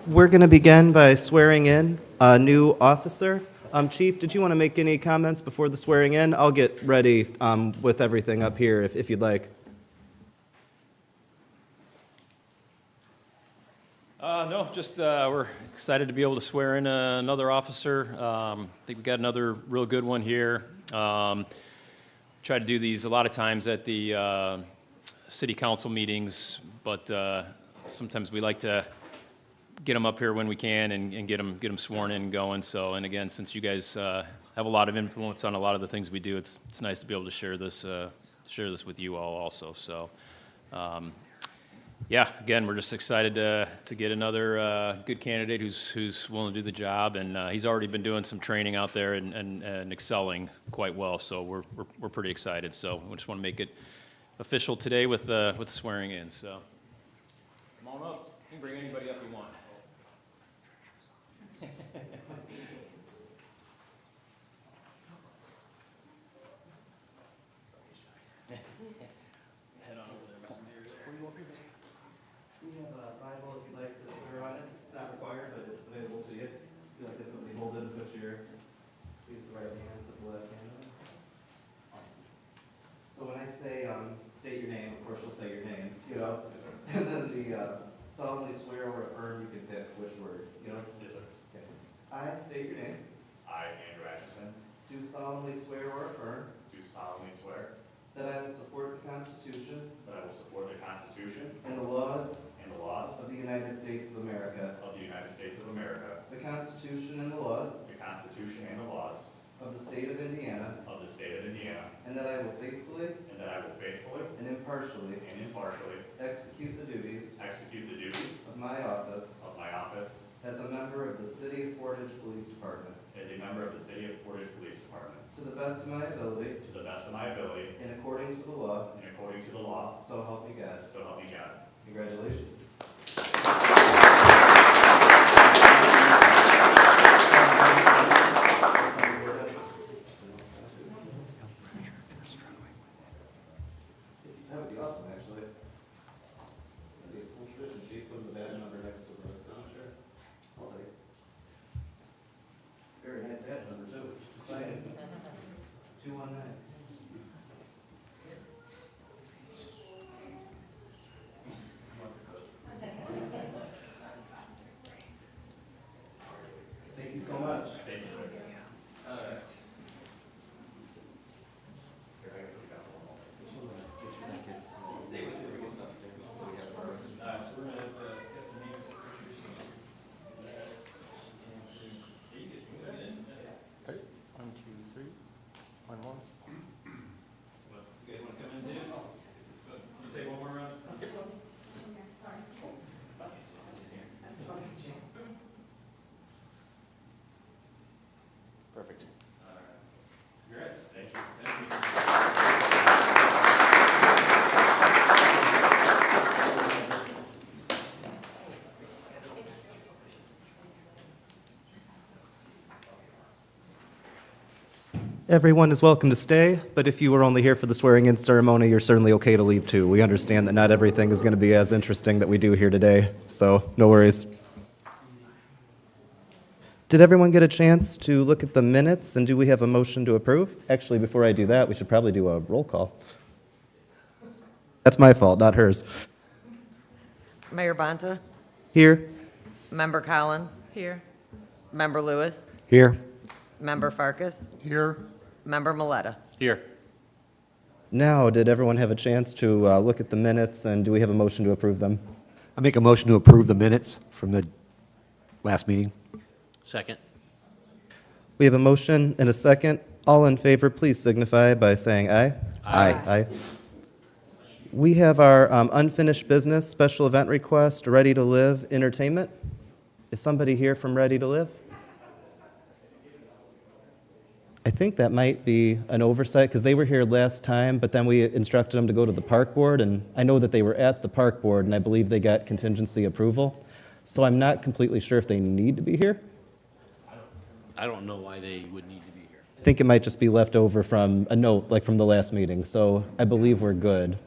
We're going to begin by swearing in a new officer. Chief, did you want to make any comments before the swearing in? I'll get ready with everything up here if you'd like. No, just we're excited to be able to swear in another officer. I think we've got another real good one here. Try to do these a lot of times at the city council meetings, but sometimes we like to get them up here when we can and get them sworn in and going. So, and again, since you guys have a lot of influence on a lot of the things we do, it's nice to be able to share this with you all also. So. Yeah, again, we're just excited to get another good candidate who's willing to do the job, and he's already been doing some training out there and excelling quite well. So we're pretty excited. So we just want to make it official today with the swearing in. So come on up. You can bring anybody up you want. Head on over there. We have a Bible if you'd like to swear on it. It's not required, but it's available to you. If you'd like to have somebody hold it and put your, use the right hand, put the left hand on it. Awesome. So when I say, state your name, of course you'll say your name, you know? And then the solemnly swear or affirm, you can pick which word, you know? Yes, sir. Okay. I state your name. I, Andrew Atchison, Do solemnly swear or affirm do solemnly swear that I will support the Constitution that I will support the Constitution and the laws and the laws of the United States of America, of the United States of America, the Constitution and the laws the Constitution and the laws of the state of Indiana, of the state of Indiana, and that I will faithfully and that I will faithfully and impartially and impartially execute the duties execute the duties of my office of my office as a member of the City of Portage Police Department as a member of the City of Portage Police Department to the best of my ability to the best of my ability and according to the law, and according to the law, so help me God. so help me God. Congratulations. That would be awesome, actually. That'd be a cool tradition. Chief, put the badge number next to the signature. I'll take it. Very nice badge number, too. Sign it. 219. Thank you so much. Thank you, sir. All right. Stay with you. We get upstairs. So we have our. So we're gonna get the names of Ready? 1, 2, 3. 1, 1. You guys want to come in, please? You take one more round? Perfect. All right. Congrats. Thank you. Everyone is welcome to stay, but if you were only here for the swearing-in ceremony, you're certainly okay to leave too. We understand that not everything is going to be as interesting that we do here today, so no worries. Did everyone get a chance to look at the minutes, and do we have a motion to approve? Actually, before I do that, we should probably do a roll call. That's my fault, not hers. Mayor Bonta, Here. Member Collins, Here. Member Lewis, Here. Member Farkas, Here. Member Maleta. Here. Now, did everyone have a chance to look at the minutes, and do we have a motion to approve them? I make a motion to approve the minutes from the last meeting. Second. We have a motion and a second. All in favor, please signify by saying aye. Aye. Aye. We have our unfinished business special event request, Ready to Live Entertainment. Is somebody here from Ready to Live? I think that might be an oversight, because they were here last time, but then we instructed them to go to the park board, and I know that they were at the park board, and I believe they got contingency approval. So I'm not completely sure if they need to be here. I don't know why they would need to be here. I think it might just be left over from a note, like from the last meeting, so I believe we're good.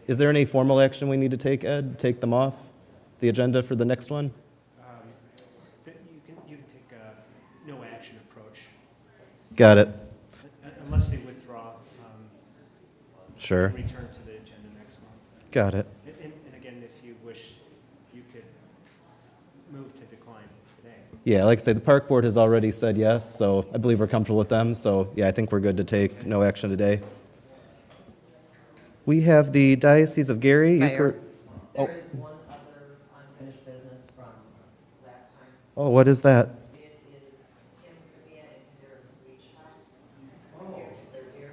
Is there any formal action we need to take, Ed? Take them off the agenda for the next one? no action approach, Got it. unless they withdraw, Sure. and return to the agenda next month. Got it. And again, if you wish, you could move to decline today. Yeah, like I say, the park board has already said yes, so I believe we're comfortable with them. So yeah, I think we're good to take no action today. We have the Diocese of Gary. Mayor, Oh. there is one other unfinished business from last time. Oh, what is that? It is Kim Camilla and their sweet shop. They're here.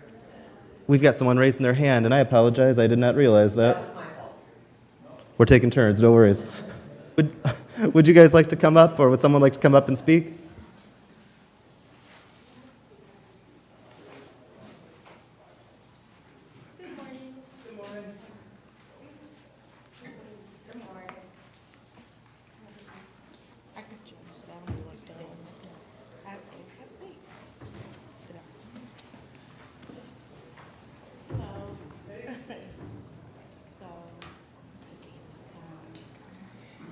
We've got someone raising their hand, and I apologize, I did not realize That that. was my fault. We're taking turns, no worries. Would you guys like to come up, or would someone like to come up and speak? Good morning. Good morning. Good morning. I can sit down. You want to stay? Have a seat. Sit down. So,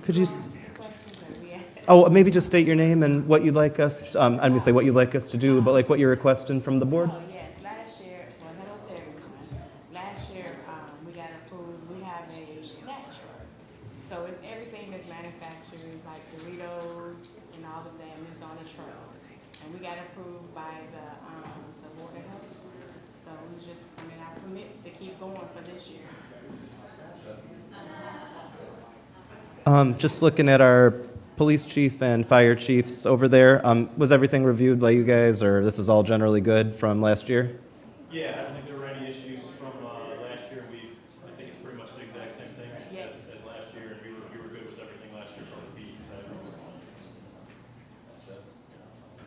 Could you, questions are we at? oh, maybe just state your name and what you'd like us, I'm going to say what you'd like us to do, but like what you're requesting from the board? Oh, yes, last year, so hello to everyone. Last year, we got approved, we have a snack truck. So it's everything that's manufactured, like Doritos and all of that, and it's on a truck. And we got approved by the Board of Health. So we just, our permits to keep going for this year. Just looking at our police chief and fire chiefs over there, was everything reviewed by you guys, or this is all generally good from last year? Yeah, I don't think there were any issues from last year. I think it's pretty much the exact same thing as last year, and we were good with everything last year from the PD side.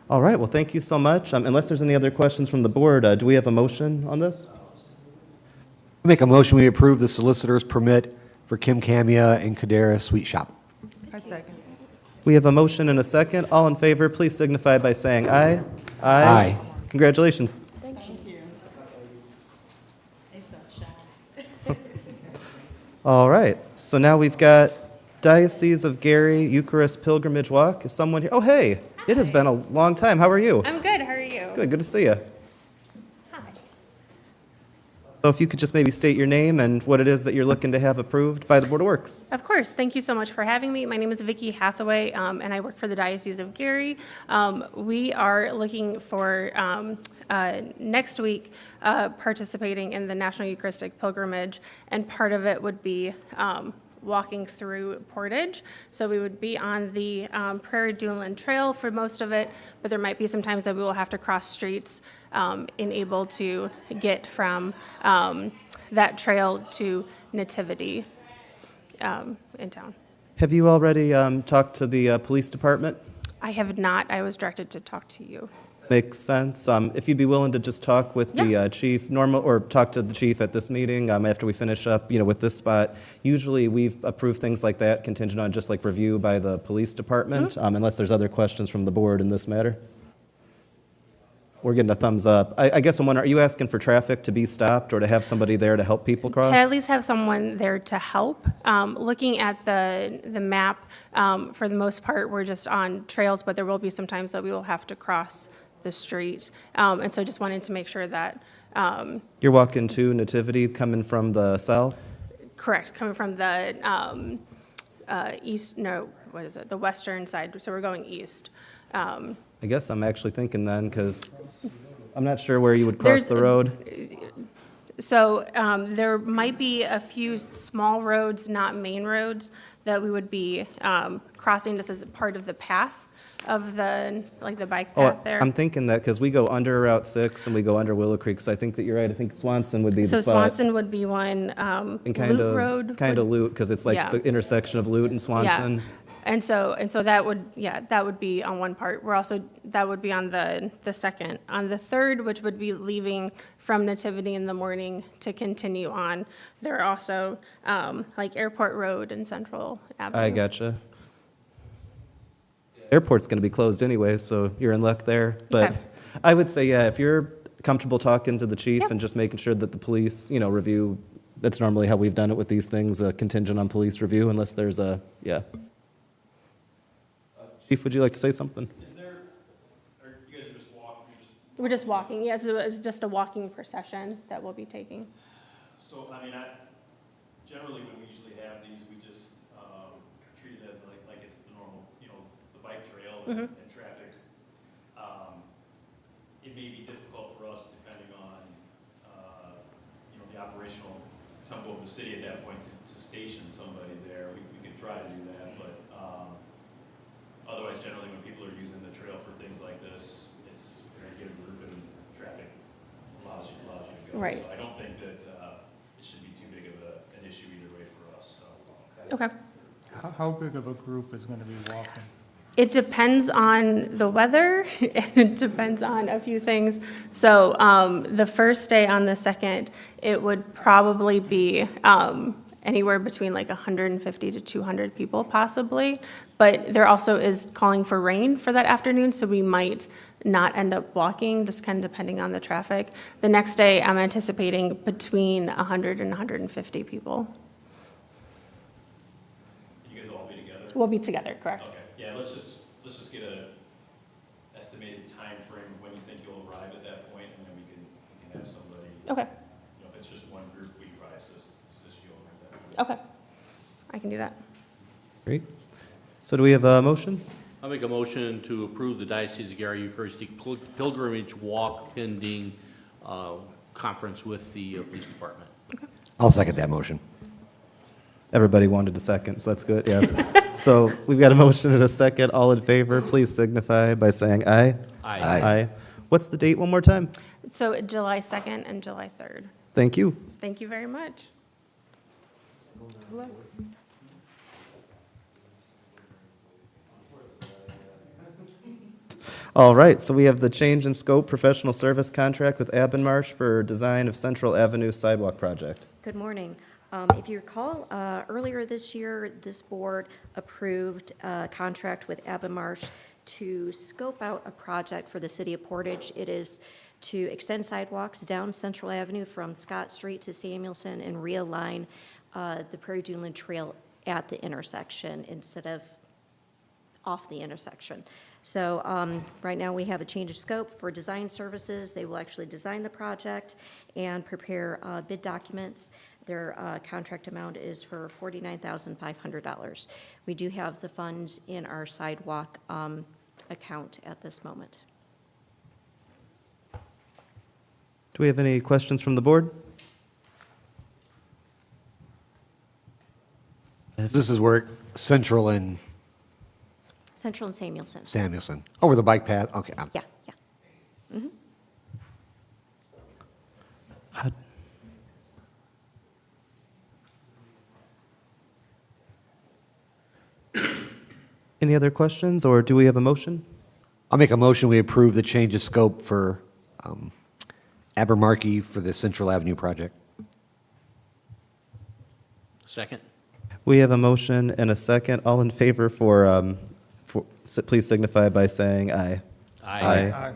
All right, well, thank you so much. Unless there's any other questions from the board, do we have a motion on this? Make a motion, we approve the solicitor's permit for Kim Camia and Kadera Sweet Shop. I second. We have a motion and a second. All in favor, please signify by saying aye. Aye. Congratulations. Thank you. It's so shy. All right, so now we've got Diocese of Gary Eucharist Pilgrimage Walk. Is someone here? Oh, hey, it has been a long time. How are you? I'm good. How are you? Good to see you. Hi. So if you could just maybe state your name and what it is that you're looking to have approved by the Board of Works. Of course. Thank you so much for having me. My name is Vicki Hathaway, and I work for the Diocese of Gary. We are looking for next week participating in the National Eucharistic Pilgrimage, and part of it would be walking through Portage. So we would be on the Prairie Duneland Trail for most of it, but there might be some times that we will have to cross streets in able to get from that trail to Nativity in town. Have you already talked to the police department? I have not. I was directed to talk to you. Makes sense. If you'd be willing to just talk with the chief, or talk to the chief at this meeting after we finish up, with this spot. Usually we've approved things like that contingent on just like review by the police department, unless there's other questions from the board in this matter. We're getting a thumbs up. I guess I'm wondering, are you asking for traffic to be stopped or to have somebody there to help people cross? To at least have someone there to help. Looking at the map, for the most part, we're just on trails, but there will be some times that we will have to cross the street. And so just wanted to make sure that, You're walking to Nativity coming from the south? correct, coming from the the western side, so we're going east. I guess I'm actually thinking then, because I'm not sure where you would cross the road. So there might be a few small roads, not main roads, that we would be crossing just as a part of the path of the bike Oh, path there. I'm thinking that because we go under Route 6 and we go under Willow Creek, so I think that you're right. I think Swanson would be the So spot. Swanson would be one, And kind Loop of, Road. kind of Loot, because it's like Yeah. the intersection of Loot and Swanson. Yeah. And so that would be on one part. That would be on the second. On the third, which would be leaving from Nativity in the morning to continue on, there are also like Airport Road and Central Avenue. I gotcha. Airport's going to be closed anyway, so you're in luck there. But Okay. I would say, yeah, if you're comfortable talking to the chief Yep. and just making sure that the police, review, that's normally how we've done it with these things, contingent on police review, unless there's a, yeah. Chief, would you like to say something? We're just walking, yeah, so it's just a walking procession that we'll be taking. So, I mean, generally when we usually have these, we just treat it as like it's the normal, the bike trail and traffic. It may be difficult for us depending on, the operational tempo of the city at that point to station somebody there. We could try to do that, but otherwise generally when people are using the trail for things like this, it's very good group and traffic allows you to go. Right. So I don't think that it should be too big of an issue either way for us, so. Okay. How big of a group is going to be walking? It depends on the weather, and it depends on a few things. So the first day on the 2nd, it would probably be anywhere between like 150 to 200 people possibly. But there also is calling for rain for that afternoon, so we might not end up walking, just kind of depending on the traffic. The next day, I'm anticipating between 100 and 150 people. You guys will all be together? We'll be together, correct? Okay, yeah, let's just get a estimated time frame of when you think you'll arrive at that point, and then we can have somebody, Okay, if it's just one group, we probably assist you over that. okay. I can do that. Great. So do we have a motion? I'll make a motion to approve the Diocese of Gary Eucharistic Pilgrimage Walk pending conference with the police department. I'll second that motion. Everybody wanted a second, so that's good, yeah. So we've got a motion and a second. All in favor, please signify by saying aye. Aye. Aye. What's the date one more time? So July 2nd and July 3rd. Thank you. Thank you very much. All right, so we have the change in scope professional service contract with Abbenmarsh for design of Central Avenue sidewalk project. Good morning. If you recall, earlier this year, this board approved a contract with Abbenmarsh to scope out a project for the city of Portage. It is to extend sidewalks down Central Avenue from Scott Street to Samuelson and realign the Prairie Duneland Trail at the intersection instead of off the intersection. So right now, we have a change of scope for design services. They will actually design the project and prepare bid documents. Their contract amount is for $49,500. We do have the funds in our sidewalk account at this moment. Do we have any questions from the board? This is where Central and Central and Samuelson. Samuelson, over the bike path, okay. Yeah, yeah. Any other questions, or do we have a motion? I'll make a motion, we approve the change of scope for Abermarkey for the Central Avenue project. Second? We have a motion and a second. All in favor please signify by saying aye. Aye.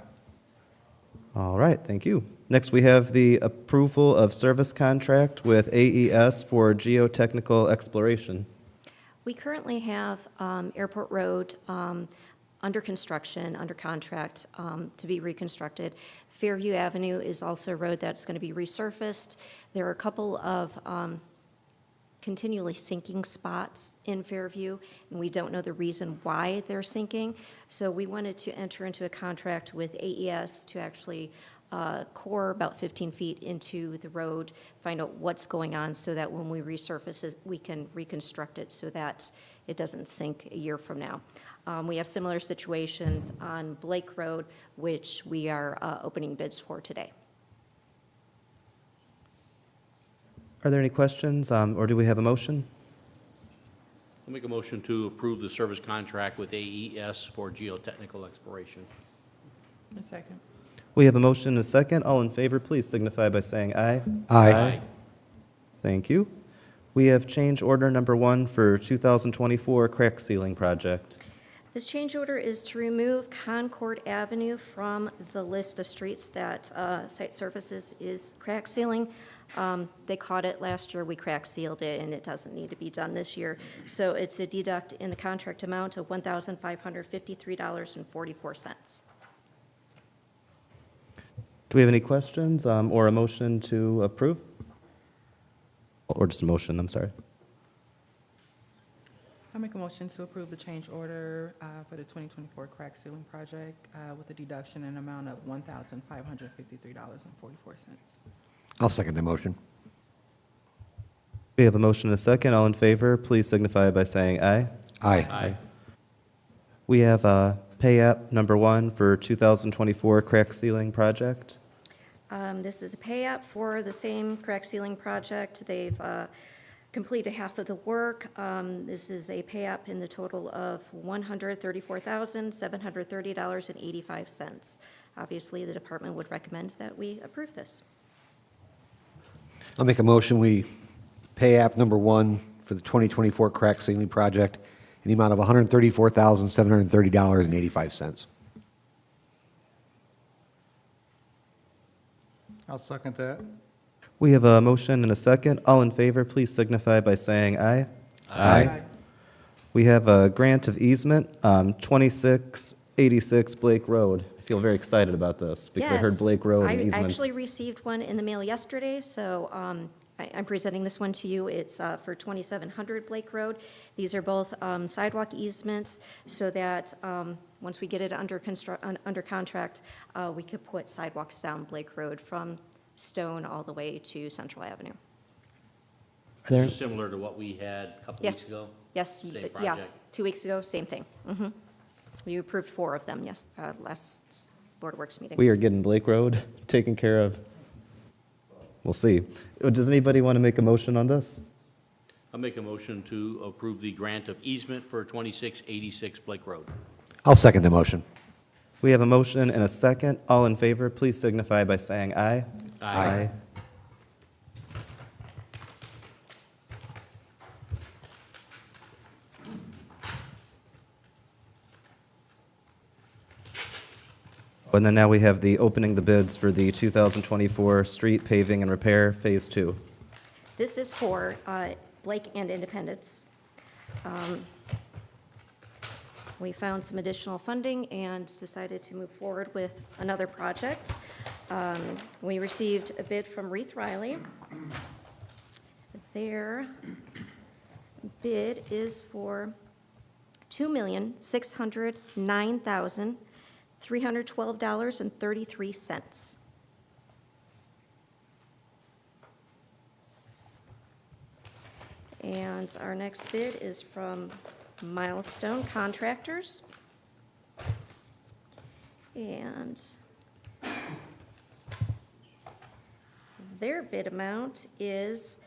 All right, thank you. Next, we have the approval of service contract with AES for geotechnical exploration. We currently have Airport Road under construction, under contract to be reconstructed. Fairview Avenue is also a road that's going to be resurfaced. There are a couple of continually sinking spots in Fairview, and we don't know the reason why they're sinking. So we wanted to enter into a contract with AES to actually core about 15 feet into the road, find out what's going on so that when we resurface it, we can reconstruct it so that it doesn't sink a year from now. We have similar situations on Blake Road, which we are opening bids for today. Are there any questions, or do we have a motion? I'll make a motion to approve the service contract with AES for geotechnical exploration. A second. We have a motion and a second. All in favor, please signify by saying aye. Aye. Thank you. We have change order number 1 for 2024 crack sealing project. This change order is to remove Concord Avenue from the list of streets that Site Services is crack sealing. They caught it last year, we crack sealed it, and it doesn't need to be done this year. So it's a deduct in the contract amount of $1,553.44. Do we have any questions or a motion to approve? Or just a motion, I'm sorry. I make a motion to approve the change order for the 2024 crack ceiling project with a deduction in amount of $1,553.44. I'll second the motion. We have a motion and a second. All in favor, please signify by saying aye. Aye. We have pay app number 1 for 2024 crack ceiling project. This is a pay app for the same crack ceiling project. They've completed half of the work. This is a pay app in the total of $134,730.85. Obviously, the department would recommend that we approve this. I'll make a motion, we pay app number 1 for the 2024 crack ceiling project in the amount of $134,730.85. I'll second that. We have a motion and a second. All in favor, please signify by saying aye. Aye. We have a grant of easement, 2686 Blake Road. I feel very excited about this because I heard Yes, Blake Road and I easements. actually received one in the mail yesterday, so I'm presenting this one to you. It's for 2700 Blake Road. These are both sidewalk easements so that once we get it under contract, we could put sidewalks down Blake Road from Stone all the way to Central Avenue. Are there- This is similar to what we had a couple weeks Yes, ago? yes, Same yeah, project? 2 weeks ago, same thing. Mhm. You approved 4 of them, yes, last Board of Works meeting. We are getting Blake Road taken care of. We'll see. Does anybody want to make a motion on this? I'll make a motion to approve the grant of easement for 2686 Blake Road. I'll second the motion. We have a motion and a second. All in favor, please signify by saying aye. Aye. And then now we have the opening the bids for the 2024 street paving and repair Phase 2. This is for Blake and Independence. We found some additional funding and decided to move forward with another project. We received a bid from Reith Riley. Their bid is for $2,609,312.33. And our next bid is from Milestone Contractors. And their bid amount is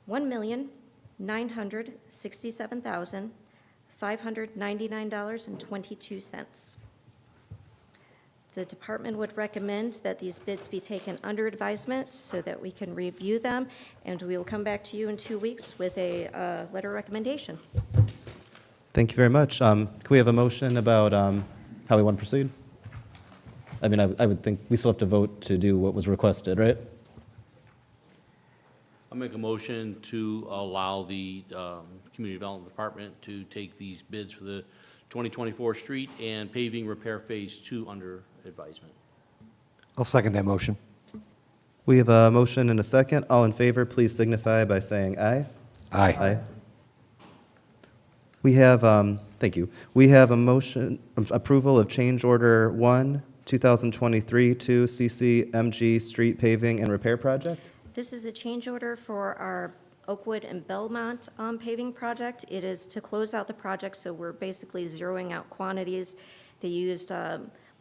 $1,967,599.22. The department would recommend that these bids be taken under advisement so that we can review them, and we will come back to you in 2 weeks with a letter of recommendation. Thank you very much. Can we have a motion about how we want to proceed? I mean, I would think we still have to vote to do what was requested, right? I'll make a motion to allow the Community Development Department to take these bids for the 2024 street and paving repair Phase 2 under advisement. I'll second that motion. We have a motion and a second. All in favor, please signify by saying aye. Aye. We have, thank you. We have a motion, approval of change order 1, 2023 to CCMG Street Paving and Repair Project. This is a change order for our Oakwood and Belmont paving project. It is to close out the project, so we're basically zeroing out quantities. They used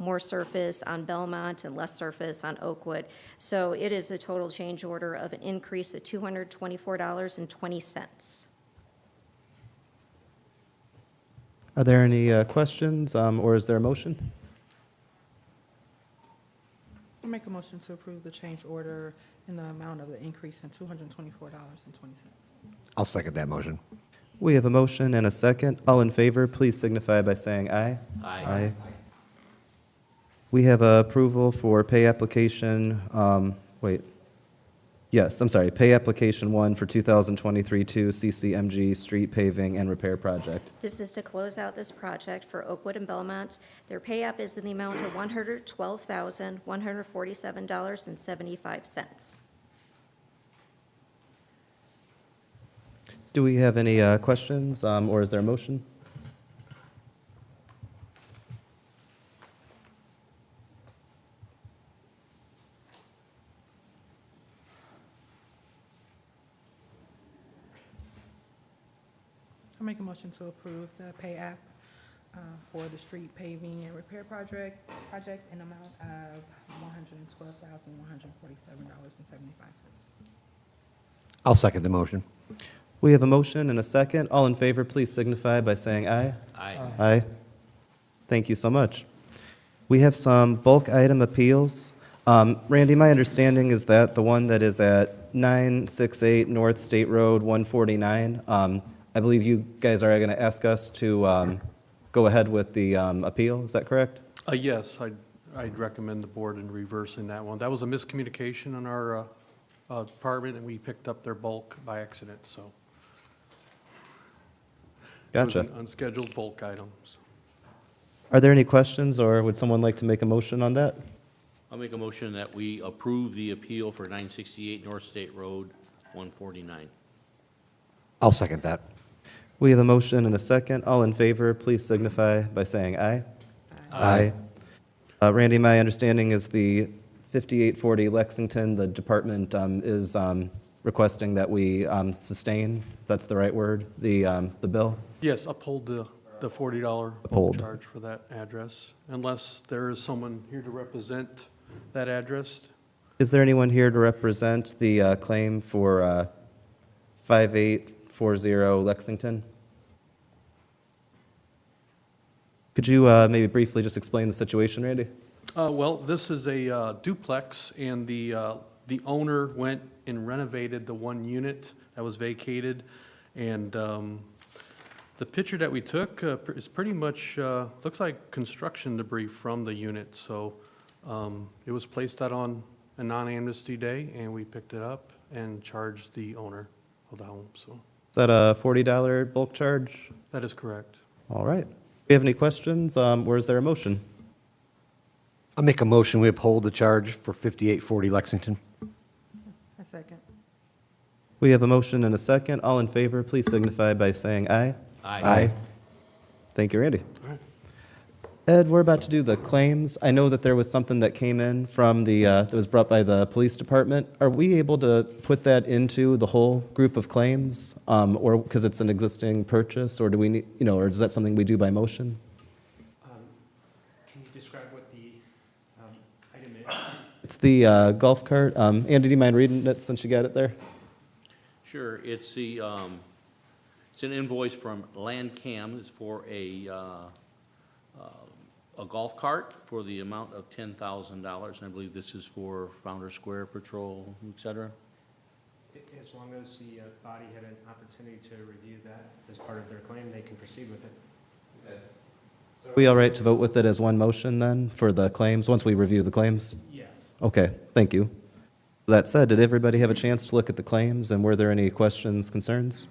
more surface on Belmont and less surface on Oakwood. So it is a total change order of an increase of $224.20. Are there any questions, or is there a motion? I'll make a motion to approve the change order in the amount of the increase in $224.20. I'll second that motion. We have a motion and a second. All in favor, please signify by saying aye. Aye. We have approval for pay application, Yes, I'm sorry, pay application 1 for 2023-2 CCMG Street Paving and Repair Project. This is to close out this project for Oakwood and Belmont. Their pay app is in the amount of $112,147.75. Do we have any questions, or is there a motion? I make a motion to approve the pay app for the street paving and repair project in amount of $112,147.75. I'll second the motion. We have a motion and a second. All in favor, please signify by saying aye. Aye. Aye. Thank you so much. We have some bulk item appeals. Randy, my understanding is that the one that is at 968 North State Road 149, I believe you guys are going to ask us to go ahead with the appeal. Is that correct? Yes, I'd recommend the board in reversing that one. That was a miscommunication on our department, and we picked up their bulk by accident, so. Gotcha. It was an unscheduled bulk items. Are there any questions, or would someone like to make a motion on that? I'll make a motion that we approve the appeal for 968 North State Road 149. I'll second that. We have a motion and a second. All in favor, please signify by saying aye. Aye. Randy, my understanding is the 5840 Lexington, the department is requesting that we sustain, if that's the right word, the bill? Yes, uphold the $40 bulk Uphold. charge for that address, unless there is someone here to represent that address. Is there anyone here to represent the claim for 5840 Lexington? Could you maybe briefly just explain the situation, Randy? Well, this is a duplex, and the owner went and renovated the one unit that was vacated, and the picture that we took is pretty much, looks like construction debris from the unit, so it was placed out on a non-amnesty day, and we picked it up and charged the owner of the home, so Is that a $40 bulk charge? that is correct. All right. Do we have any questions, or is there a motion? I'll make a motion, we uphold the charge for 5840 Lexington. A second. We have a motion and a second. All in favor, please signify by saying aye. Aye. Thank you, Randy. All right. Ed, we're about to do the claims. I know that there was something that came in from the, that was brought by the police department. Are we able to put that into the whole group of claims? Or, because it's an existing purchase, or do we need, or is that something we do by motion? Can you describe what the item is? It's the golf cart. Andy, do you mind reading it since you got it there? Sure, it's the, it's an invoice from Landcam. It's for a golf cart for the amount of $10,000. And I believe this is for Founder Square Patrol, et cetera. As long as the body had an opportunity to review that as part of their claim, they can proceed with it. Are we all right to vote with it as one motion then for the claims, once we review the claims? Yes. Okay, thank you. That said, did everybody have a chance to look at the claims, and were there any questions, concerns?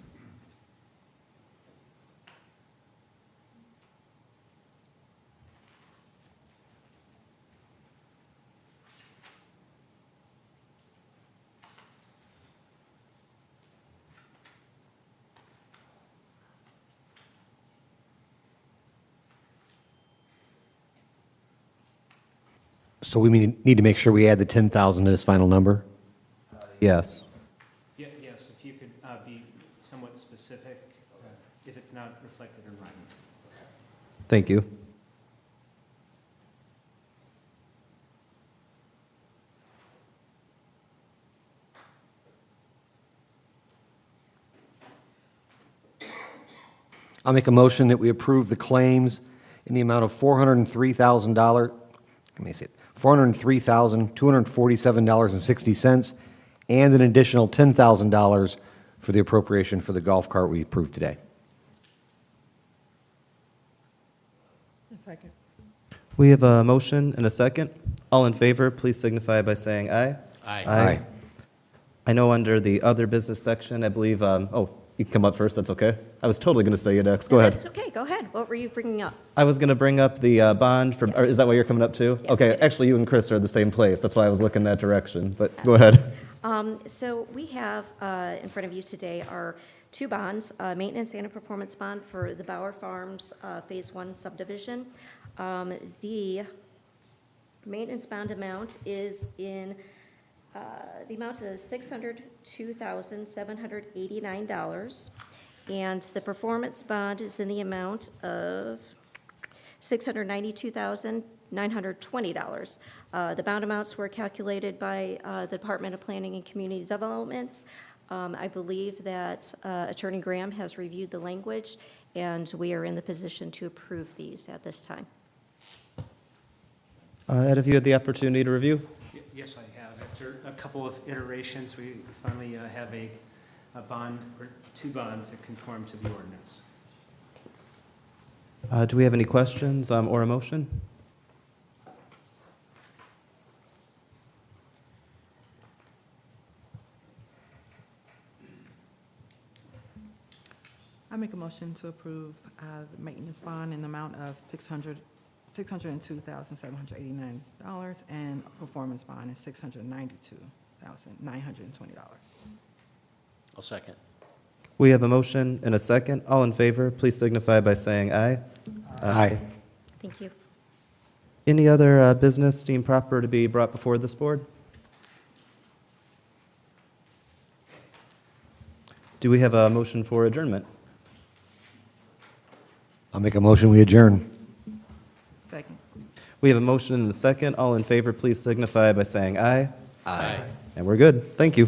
So we need to make sure we add the 10,000 to this final number? Yes. Yes, if you could be somewhat specific, if it's not reflected in writing. Thank you. I'll make a motion that we approve the claims in the amount of $403,000, let me see it, $403,247.60, and an additional $10,000 for the appropriation for the golf cart we approved today. A second. We have a motion and a second. All in favor, please signify by saying aye. Aye. I know under the other business section, I believe, oh, you can come up first, that's okay. I was totally going to say you next. Go No, ahead. That's okay, go ahead. What were you bringing up? I was going to bring up the bond for, or Yes. is that why you're coming up too? Yeah, Okay, it is. actually, you and Chris are at the same place. That's why I was looking that direction, but go ahead. So we have in front of you today are two bonds, maintenance and a performance bond for the Bauer Farms Phase 1 subdivision. The maintenance bond amount is in the amount of $602,789, and the performance bond is in the amount of $692,920. The bond amounts were calculated by the Department of Planning and Community Development. I believe that Attorney Graham has reviewed the language, and we are in the position to approve these at this time. Ed, have you had the opportunity to review? Yes, I have. After a couple of iterations, we finally have a bond, or two bonds that conform to the ordinance. Do we have any questions or a motion? I make a motion to approve the maintenance bond in the amount of $602,789, and a performance bond is $692,920. I'll second. We have a motion and a second. All in favor, please signify by saying aye. Aye. Thank you. Any other business deemed proper to be brought before this board? Do we have a motion for adjournment? I'll make a motion, we adjourn. Second. We have a motion and a second. All in favor, please signify by saying aye. Aye. And we're good. Thank you.